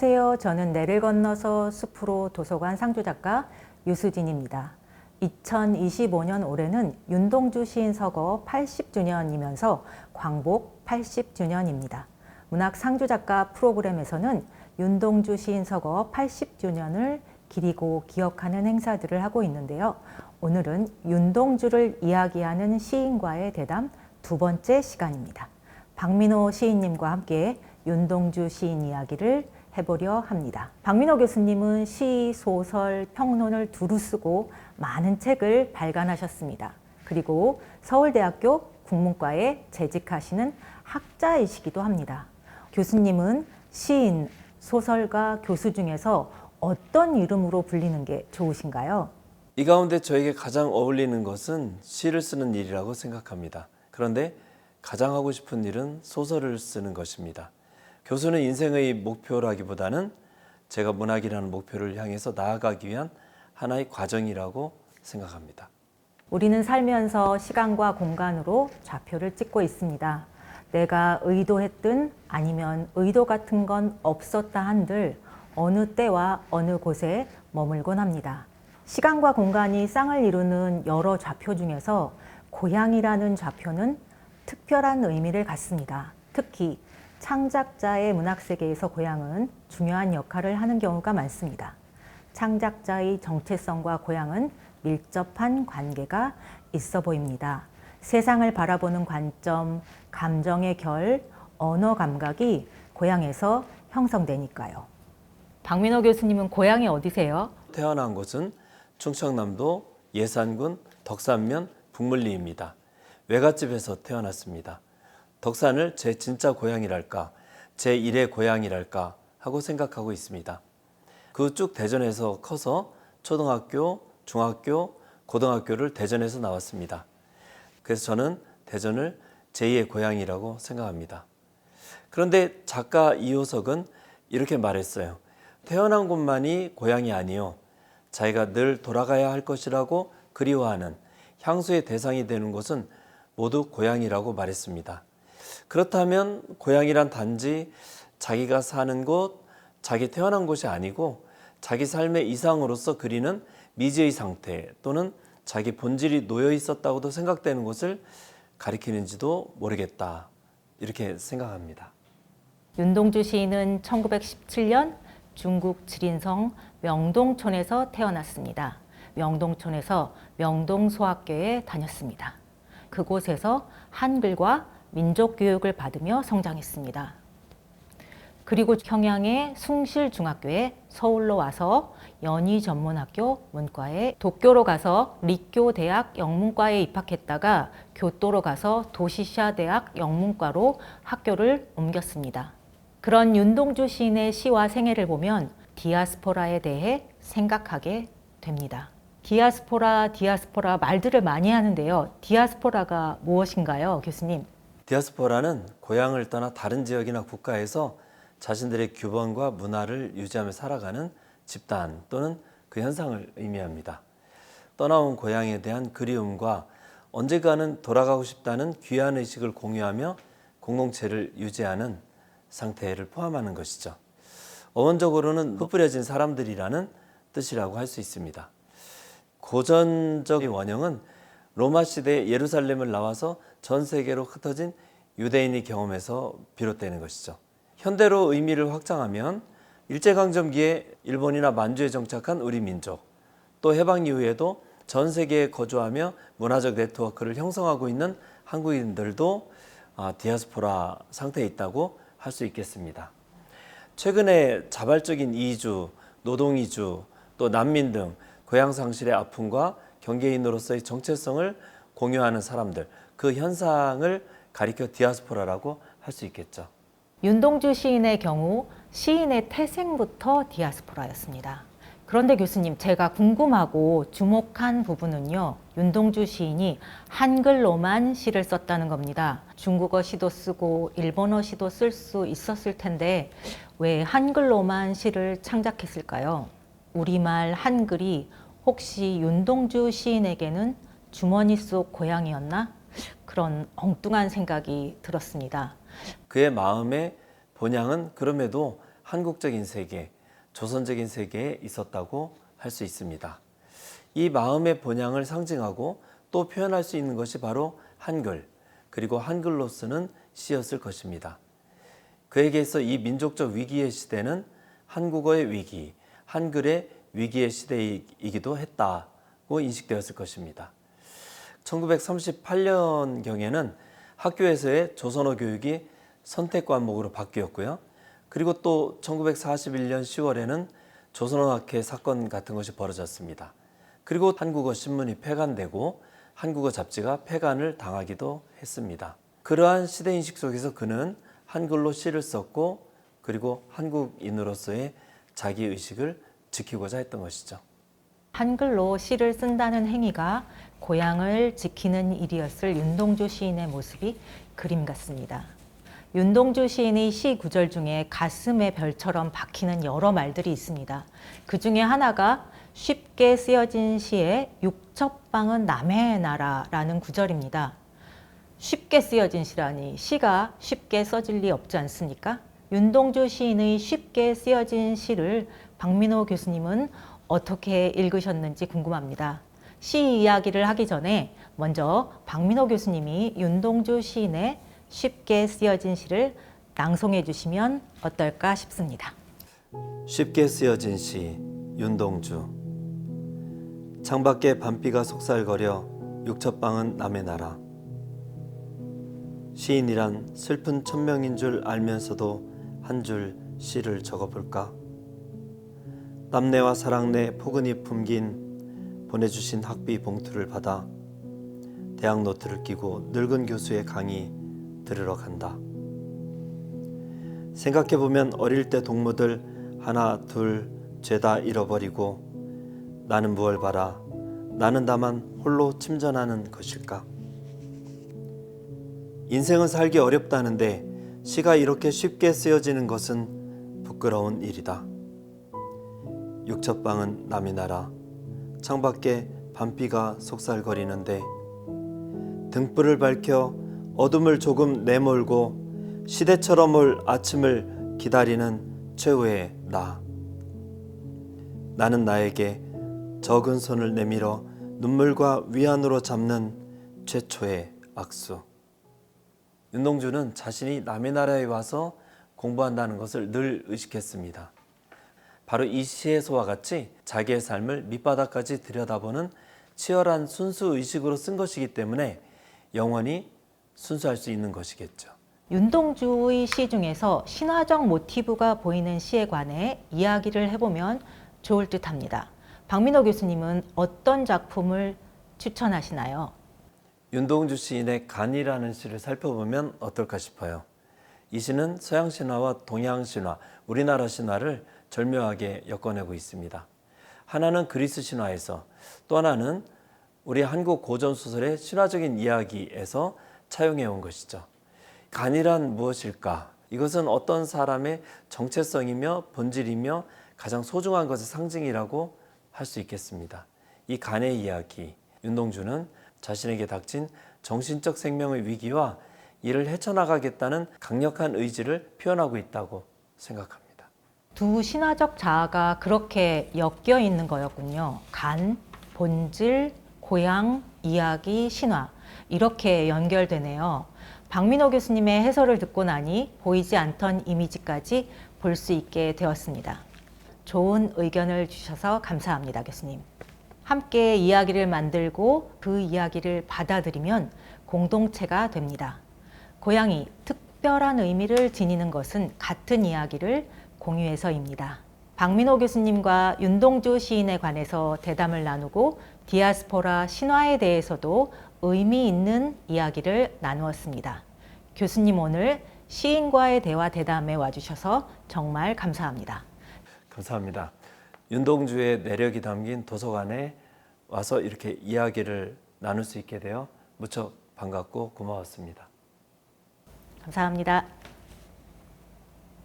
안녕하세요. 저는 내를 건너서 숲으로 도서관 상주작가 유수진입니다. 2025년 올해는 윤동주 시인 서거 80주년이면서 광복 80주년입니다. 문학 상주작가 프로그램에서는 윤동주 시인 서거 80주년을 기리고 기억하는 행사들을 하고 있는데요. 오늘은 윤동주를 이야기하는 시인과의 대담 두 번째 시간입니다. 박민호 시인님과 함께 윤동주 시인 이야기를 해보려 합니다. 박민호 교수님은 시, 소설, 평론을 두루 쓰고 많은 책을 발간하셨습니다. 그리고 서울대학교 국문과에 재직하시는 학자이시기도 합니다. 교수님은 시인, 소설가, 교수 중에서 어떤 이름으로 불리는 게 좋으신가요? 이 가운데 저에게 가장 어울리는 것은 시를 쓰는 일이라고 생각합니다. 그런데 가장 하고 싶은 일은 소설을 쓰는 것입니다. 교수는 인생의 목표라기보다는 제가 문학이라는 목표를 향해서 나아가기 위한 하나의 과정이라고 생각합니다. 우리는 살면서 시간과 공간으로 좌표를 찍고 있습니다. 내가 의도했든 아니면 의도 같은 건 없었다 한들 어느 때와 어느 곳에 머물곤 합니다. 시간과 공간이 쌍을 이루는 여러 좌표 중에서 고향이라는 좌표는 특별한 의미를 갖습니다. 특히 창작자의 문학세계에서 고향은 중요한 역할을 하는 경우가 많습니다. 창작자의 정체성과 고향은 밀접한 관계가 있어 보입니다. 세상을 바라보는 관점, 감정의 결, 언어 감각이 고향에서 형성되니까요. 박민호 교수님은 고향이 어디세요? 태어난 곳은 충청남도 예산군 덕산면 북물리입니다. 외갓집에서 태어났습니다. 덕산을 제 진짜 고향이랄까, 제 일의 고향이랄까 하고 생각하고 있습니다. 그 쭉 대전에서 커서 초등학교, 중학교, 고등학교를 대전에서 나왔습니다. 그래서 저는 대전을 제2의 고향이라고 생각합니다. 그런데 작가 이효석은 이렇게 말했어요. 태어난 곳만이 고향이 아니요. 자기가 늘 돌아가야 할 것이라고 그리워하는 향수의 대상이 되는 곳은 모두 고향이라고 말했습니다. 그렇다면 고향이란 단지 자기가 사는 곳, 자기 태어난 곳이 아니고 자기 삶의 이상으로서 그리는 미지의 상태 또는 자기 본질이 놓여 있었다고도 생각되는 곳을 가리키는지도 모르겠다. 이렇게 생각합니다. 윤동주 시인은 1917년 중국 지린성 명동촌에서 태어났습니다. 명동촌에서 명동소학교에 다녔습니다. 그곳에서 한글과 민족교육을 받으며 성장했습니다. 그리고 평양의 숭실중학교에 서울로 와서 연희전문학교 문과에 도쿄로 가서 리쿄대학 영문과에 입학했다가 교토로 가서 도시샤대학 영문과로 학교를 옮겼습니다. 그런 윤동주 시인의 시와 생애를 보면 디아스포라에 대해 생각하게 됩니다. 디아스포라 말들을 많이 하는데요. 디아스포라가 무엇인가요, 교수님? 디아스포라는 고향을 떠나 다른 지역이나 국가에서 자신들의 규범과 문화를 유지하며 살아가는 집단 또는 그 현상을 의미합니다. 떠나온 고향에 대한 그리움과 언젠가는 돌아가고 싶다는 귀한 의식을 공유하며 공동체를 유지하는 상태를 포함하는 것이죠. 어원적으로는 흩뿌려진 사람들이라는 뜻이라고 할 수 있습니다. 고전적인 원형은 로마 시대 예루살렘을 나와서 전 세계로 흩어진 유대인의 경험에서 비롯되는 것이죠. 현대로 의미를 확장하면 일제강점기에 일본이나 만주에 정착한 우리 민족, 또 해방 이후에도 전 세계에 거주하며 문화적 네트워크를 형성하고 있는 한국인들도 디아스포라 상태에 있다고 할 수 있겠습니다. 최근에 자발적인 이주, 노동 이주, 또 난민 등 고향 상실의 아픔과 경계인으로서의 정체성을 공유하는 사람들, 그 현상을 가리켜 디아스포라라고 할 수 있겠죠. 윤동주 시인의 경우 시인의 태생부터 디아스포라였습니다. 그런데 교수님, 제가 궁금하고 주목한 부분은요, 윤동주 시인이 한글로만 시를 썼다는 겁니다. 중국어 시도 쓰고 일본어 시도 쓸 수 있었을 텐데 왜 한글로만 시를 창작했을까요? 우리말 한글이 혹시 윤동주 시인에게는 주머니 속 고향이었나? 그런 엉뚱한 생각이 들었습니다. 그의 마음의 본향은 그럼에도 한국적인 세계, 조선적인 세계에 있었다고 할 수 있습니다. 이 마음의 본향을 상징하고 또 표현할 수 있는 것이 바로 한글, 그리고 한글로 쓰는 시였을 것입니다. 그에게서 이 민족적 위기의 시대는 한국어의 위기, 한글의 위기의 시대이기도 했다고 인식되었을 것입니다. 1938년경에는 학교에서의 조선어 교육이 선택 과목으로 바뀌었고요. 그리고 또 1941년 10월에는 조선어학회 사건 같은 것이 벌어졌습니다. 그리고 한국어 신문이 폐간되고 한국어 잡지가 폐간을 당하기도 했습니다. 그러한 시대인식 속에서 그는 한글로 시를 썼고 그리고 한국인으로서의 자기의식을 지키고자 했던 것이죠. 한글로 시를 쓴다는 행위가 고향을 지키는 일이었을 윤동주 시인의 모습이 그림 같습니다. 윤동주 시인의 시 구절 중에 가슴에 별처럼 박히는 여러 말들이 있습니다. 그 중에 하나가 쉽게 쓰여진 시의 육첩방은 남의 나라라는 구절입니다. 쉽게 쓰여진 시라니 시가 쉽게 써질 리 없지 않습니까? 윤동주 시인의 쉽게 쓰여진 시를 박민호 교수님은 어떻게 읽으셨는지 궁금합니다. 시 이야기를 하기 전에 먼저 박민호 교수님이 윤동주 시인의 쉽게 쓰여진 시를 낭송해 주시면 어떨까 싶습니다. 쉽게 쓰여진 시, 윤동주. 창밖에 밤비가 속살거려 육첩방은 남의 나라. 시인이란 슬픈 천명인 줄 알면서도 한 줄 시를 적어볼까? 남내와 사랑내 포근히 품긴 보내주신 학비 봉투를 받아 대학 노트를 끼고 늙은 교수의 강의 들으러 간다. 생각해보면 어릴 때 동무들 하나 둘 죄다 잃어버리고 나는 무얼 바라 나는 다만 홀로 침전하는 것일까? 인생은 살기 어렵다는데 시가 이렇게 쉽게 쓰여지는 것은 부끄러운 일이다. 육첩방은 남의 나라, 창밖에 밤비가 속살거리는데 등불을 밝혀 어둠을 조금 내몰고 시대처럼 올 아침을 기다리는 최후의 나. 나는 나에게 적은 손을 내밀어 눈물과 위안으로 잡는 최초의 악수. 윤동주는 자신이 남의 나라에 와서 공부한다는 것을 늘 의식했습니다. 바로 이 시에서와 같이 자기의 삶을 밑바닥까지 들여다보는 치열한 순수의식으로 쓴 것이기 때문에 영원히 순수할 수 있는 것이겠죠. 윤동주의 시 중에서 신화적 모티브가 보이는 시에 관해 이야기를 해보면 좋을 듯합니다. 박민호 교수님은 어떤 작품을 추천하시나요? 윤동주 시인의 간이라는 시를 살펴보면 어떨까 싶어요. 이 시는 서양 신화와 동양 신화, 우리나라 신화를 절묘하게 엮어내고 있습니다. 하나는 그리스 신화에서, 또 하나는 우리 한국 고전 소설의 신화적인 이야기에서 차용해 온 것이죠. 간이란 무엇일까? 이것은 어떤 사람의 정체성이며 본질이며 가장 소중한 것의 상징이라고 할 수 있겠습니다. 이 간의 이야기, 윤동주는 자신에게 닥친 정신적 생명의 위기와 이를 헤쳐나가겠다는 강력한 의지를 표현하고 있다고 생각합니다. 두 신화적 자아가 그렇게 엮여 있는 거였군요. 간, 본질, 고향, 이야기, 신화 이렇게 연결되네요. 박민호 교수님의 해설을 듣고 나니 보이지 않던 이미지까지 볼 수 있게 되었습니다. 좋은 의견을 주셔서 감사합니다, 교수님. 함께 이야기를 만들고 그 이야기를 받아들이면 공동체가 됩니다. 고향이 특별한 의미를 지니는 것은 같은 이야기를 공유해서입니다. 박민호 교수님과 윤동주 시인에 관해서 대담을 나누고 디아스포라 신화에 대해서도 의미 있는 이야기를 나누었습니다. 교수님 오늘 시인과의 대화 대담에 와주셔서 정말 감사합니다. 감사합니다. 윤동주의 내력이 담긴 도서관에 와서 이렇게 이야기를 나눌 수 있게 되어 무척 반갑고 고마웠습니다. 감사합니다.